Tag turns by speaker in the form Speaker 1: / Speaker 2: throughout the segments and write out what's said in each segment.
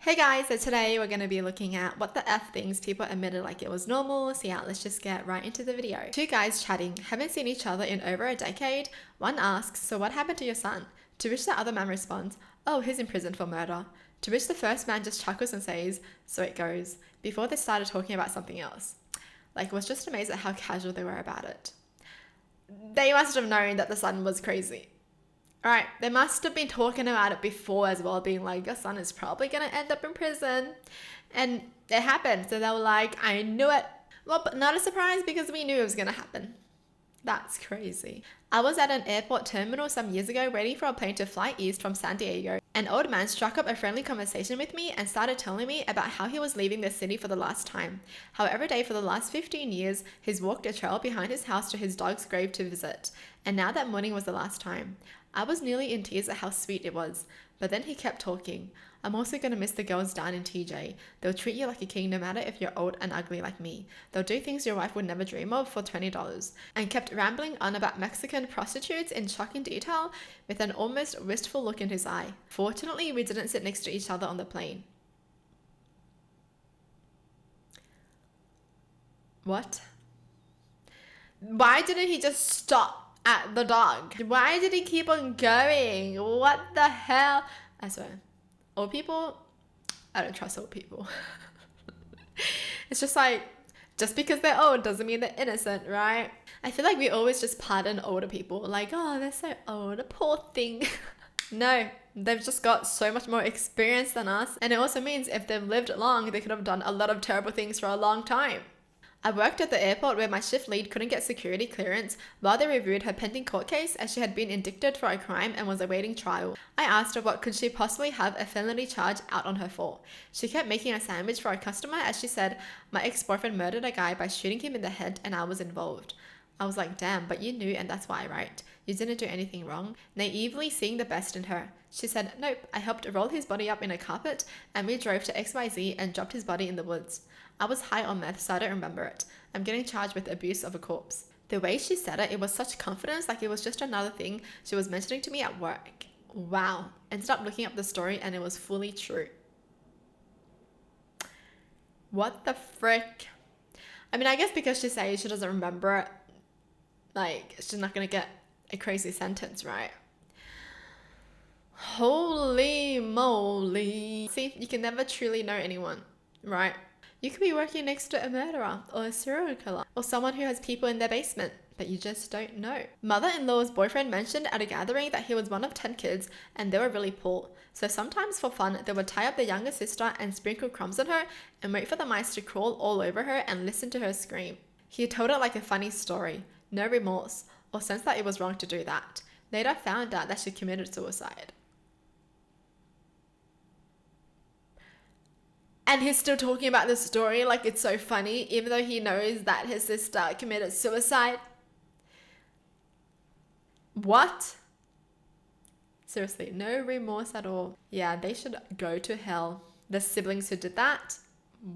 Speaker 1: Hey guys, so today we're going to be looking at what the F things people admitted like it was normal. So yeah, let's just get right into the video. Two guys chatting, haven't seen each other in over a decade. One asks, so what happened to your son? To which the other man responds, oh, he's in prison for murder. To which the first man just chuckles and says, so it goes, before they started talking about something else. Like, was just amazed at how casual they were about it. They must have known that the son was crazy. Alright, they must have been talking about it before as well, being like, your son is probably going to end up in prison. And it happened. So they were like, I knew it. Well, but not a surprise because we knew it was going to happen. That's crazy. I was at an airport terminal some years ago waiting for a plane to fly east from San Diego. An old man struck up a friendly conversation with me and started telling me about how he was leaving the city for the last time. How every day for the last 15 years, he's walked a trail behind his house to his dog's grave to visit. And now that morning was the last time. I was nearly in tears at how sweet it was. But then he kept talking. I'm also going to miss the girls down in TJ. They'll treat you like a king no matter if you're old and ugly like me. They'll do things your wife would never dream of for $20. And kept rambling on about Mexican prostitutes in shocking detail with an almost wistful look in his eye. Fortunately, we didn't sit next to each other on the plane. What? Why didn't he just stop at the dog? Why did he keep on going? What the hell? I swear, old people, I don't trust old people. It's just like, just because they're old doesn't mean they're innocent, right? I feel like we always just pardon older people, like, oh, they're so old, a poor thing. No, they've just got so much more experience than us, and it also means if they've lived long, they could have done a lot of terrible things for a long time. I worked at the airport where my shift lead couldn't get security clearance while they reviewed her pending court case as she had been indicted for a crime and was awaiting trial. I asked her what could she possibly have a felony charge out on her for. She kept making a sandwich for a customer as she said, my ex-boyfriend murdered a guy by shooting him in the head and I was involved. I was like, damn, but you knew and that's why, right? You didn't do anything wrong. Naively seeing the best in her. She said, nope, I helped roll his body up in a carpet and we drove to XYZ and dropped his body in the woods. I was high on meth, so I don't remember it. I'm getting charged with abuse of a corpse. The way she said it, it was such confidence, like it was just another thing she was mentioning to me at work. Wow. Ended up looking up the story and it was fully true. What the frick? I mean, I guess because she says she doesn't remember it, like, she's not going to get a crazy sentence, right? Holy moly. See, you can never truly know anyone, right? You could be working next to a murderer or a serial killer or someone who has people in their basement, but you just don't know. Mother-in-law's boyfriend mentioned at a gathering that he was one of 10 kids and they were really poor. So sometimes for fun, they would tie up the younger sister and sprinkle crumbs on her and wait for the mice to crawl all over her and listen to her scream. He told it like a funny story, no remorse or sense that it was wrong to do that. Later found out that she committed suicide. And he's still talking about the story like it's so funny, even though he knows that his sister committed suicide. What? Seriously, no remorse at all. Yeah, they should go to hell. The siblings who did that,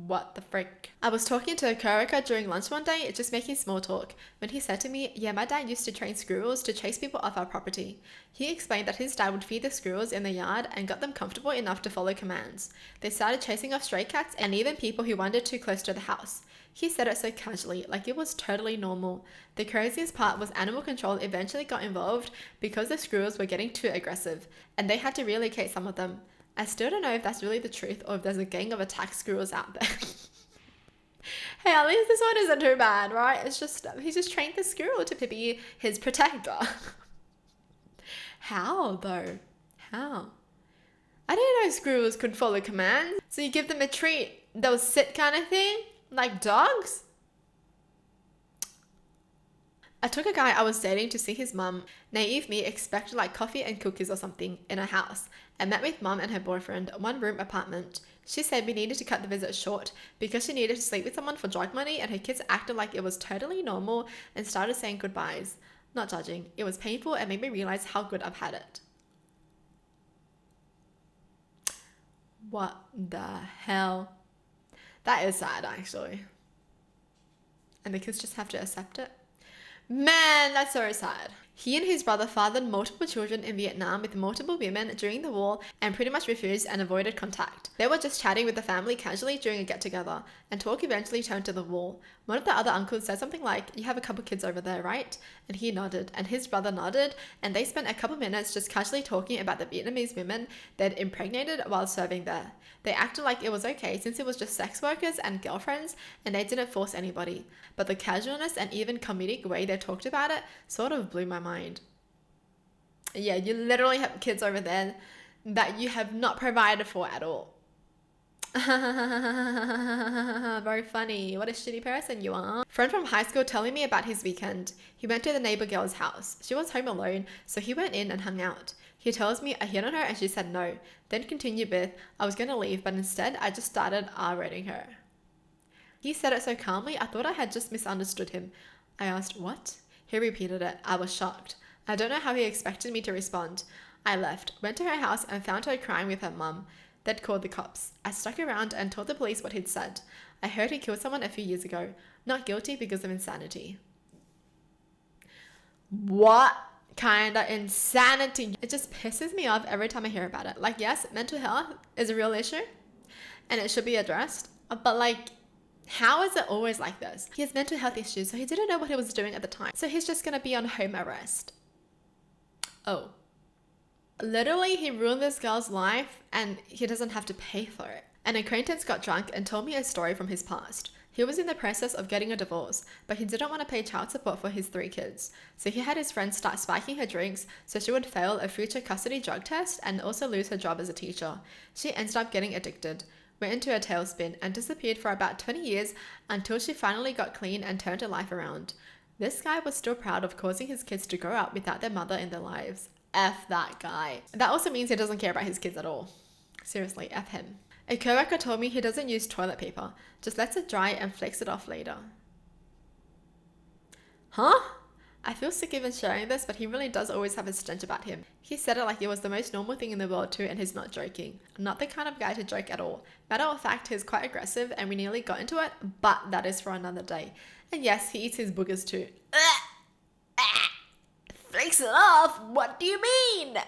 Speaker 1: what the frick? I was talking to a coworker during lunch one day, just making small talk, when he said to me, yeah, my dad used to train squirrels to chase people off our property. He explained that his dad would feed the squirrels in the yard and got them comfortable enough to follow commands. They started chasing off stray cats and even people who wandered too close to the house. He said it so casually, like it was totally normal. The craziest part was animal control eventually got involved because the squirrels were getting too aggressive, and they had to relocate some of them. I still don't know if that's really the truth or if there's a gang of attack squirrels out there. Hey, at least this one isn't too bad, right? It's just, he just trained the squirrel to be his protector. How though? How? I didn't know squirrels could follow commands. So you give them a treat, they'll sit kind of thing? Like dogs? I took a guy I was dating to see his mum. Naive me expected like coffee and cookies or something in a house. I met with mum and her boyfriend, one room apartment. She said we needed to cut the visit short because she needed to sleep with someone for drug money and her kids acted like it was totally normal and started saying goodbyes. Not judging. It was painful and made me realize how good I've had it. What the hell? That is sad actually. And the kids just have to accept it. Man, that's so sad. He and his brother fathered multiple children in Vietnam with multiple women during the war and pretty much refused and avoided contact. They were just chatting with the family casually during a get-together, and talk eventually turned to the war. One of the other uncles said something like, "You have a couple kids over there, right?" And he nodded, and his brother nodded, and they spent a couple minutes just casually talking about the Vietnamese women they'd impregnated while serving there. They acted like it was okay since it was just sex workers and girlfriends, and they didn't force anybody. But the casualness and even comedic way they talked about it sort of blew my mind. Yeah, you literally have kids over there that you have not provided for at all. Very funny. What a shitty person you are. Friend from high school telling me about his weekend. He went to the neighbor girl's house. She was home alone, so he went in and hung out. He tells me I hit on her and she said no. Then continued with, I was gonna leave, but instead I just started R-rating her. He said it so calmly, I thought I had just misunderstood him. I asked, what? He repeated it. I was shocked. I don't know how he expected me to respond. I left, went to her house and found her crying with her mum. They'd called the cops. I stuck around and told the police what he'd said. I heard he killed someone a few years ago. Not guilty because of insanity. What kind of insanity? It just pisses me off every time I hear about it. Like, yes, mental health is a real issue and it should be addressed. But like, how is it always like this? He has mental health issues, so he didn't know what he was doing at the time. So he's just going to be on home arrest. Oh. Literally, he ruined this girl's life and he doesn't have to pay for it. An acquaintance got drunk and told me a story from his past. He was in the process of getting a divorce, but he didn't want to pay child support for his 3 kids. So he had his friend start spiking her drinks so she would fail a future custody drug test and also lose her job as a teacher. She ended up getting addicted, went into a tailspin, and disappeared for about 20 years until she finally got clean and turned her life around. This guy was still proud of causing his kids to grow up without their mother in their lives. F that guy. That also means he doesn't care about his kids at all. Seriously, F him. A coworker told me he doesn't use toilet paper, just lets it dry and flakes it off later. Huh? I feel sick even sharing this, but he really does always have a stench about him. He said it like it was the most normal thing in the world too, and he's not joking. Not the kind of guy to joke at all. Matter of fact, he's quite aggressive and we nearly got into it, but that is for another day. And yes, he eats his boogers too. Flakes it off? What do you mean?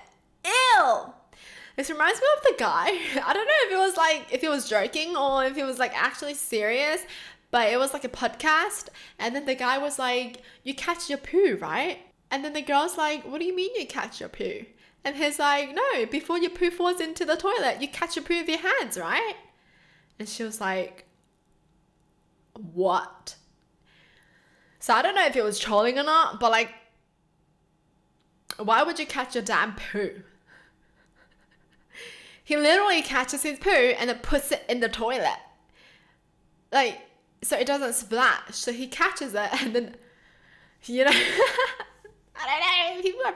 Speaker 1: Ew! This reminds me of the guy. I don't know if he was joking or if he was like actually serious, but it was like a podcast. And then the guy was like, you catch your poo, right? And then the girl's like, what do you mean you catch your poo? And he's like, no, before your poo falls into the toilet, you catch your poo with your hands, right? And she was like, what? So I don't know if he was trolling or not, but like, why would you catch your damn poo? He literally catches his poo and then puts it in the toilet. Like, so it doesn't splash. So he catches it and then, you know, I don't know. People are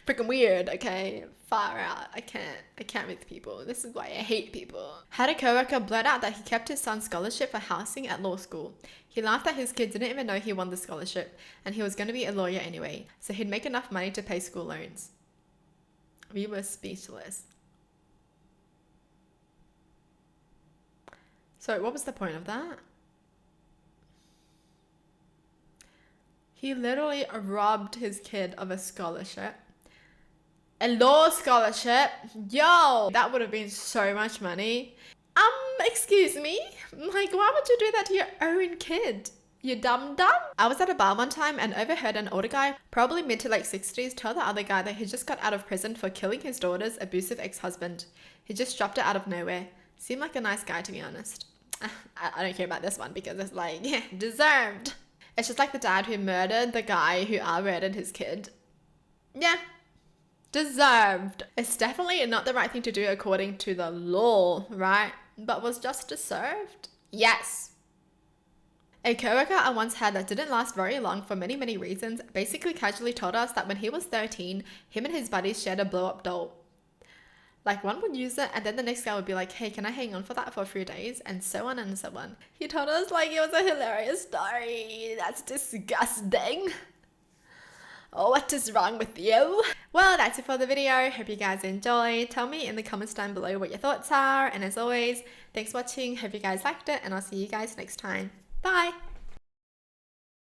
Speaker 1: freaking weird, okay? Far out. I can't with people. This is why I hate people. Had a coworker blurt out that he kept his son's scholarship for housing at law school. He laughed that his kid didn't even know he won the scholarship and he was going to be a lawyer anyway, so he'd make enough money to pay school loans. We were speechless. So what was the point of that? He literally robbed his kid of a scholarship. A law scholarship? Yo! That would have been so much money. Excuse me? Like, why would you do that to your own kid? You dumb. I was at a bar one time and overheard an older guy, probably mid to late 60s, tell the other guy that he just got out of prison for killing his daughter's abusive ex-husband. He just dropped it out of nowhere. Seemed like a nice guy, to be honest. I don't care about this one because it's like, yeah, deserved. It's just like the dad who murdered the guy who murdered his kid. Yeah, deserved. It's definitely not the right thing to do according to the law, right? But was justice served? Yes. A coworker I once had that didn't last very long for many reasons basically casually told us that when he was 13, him and his buddies shared a blow-up doll. Like, one would use it and then the next guy would be like, hey, can I hang on for that for a few days? And so on and so on. He told us like it was a hilarious story. That's disgusting. Oh, what is wrong with you? Well, that's it for the video. Hope you guys enjoyed. Tell me in the comments down below what your thoughts are. And as always, thanks for watching. Hope you guys liked it and I'll see you guys next time. Bye.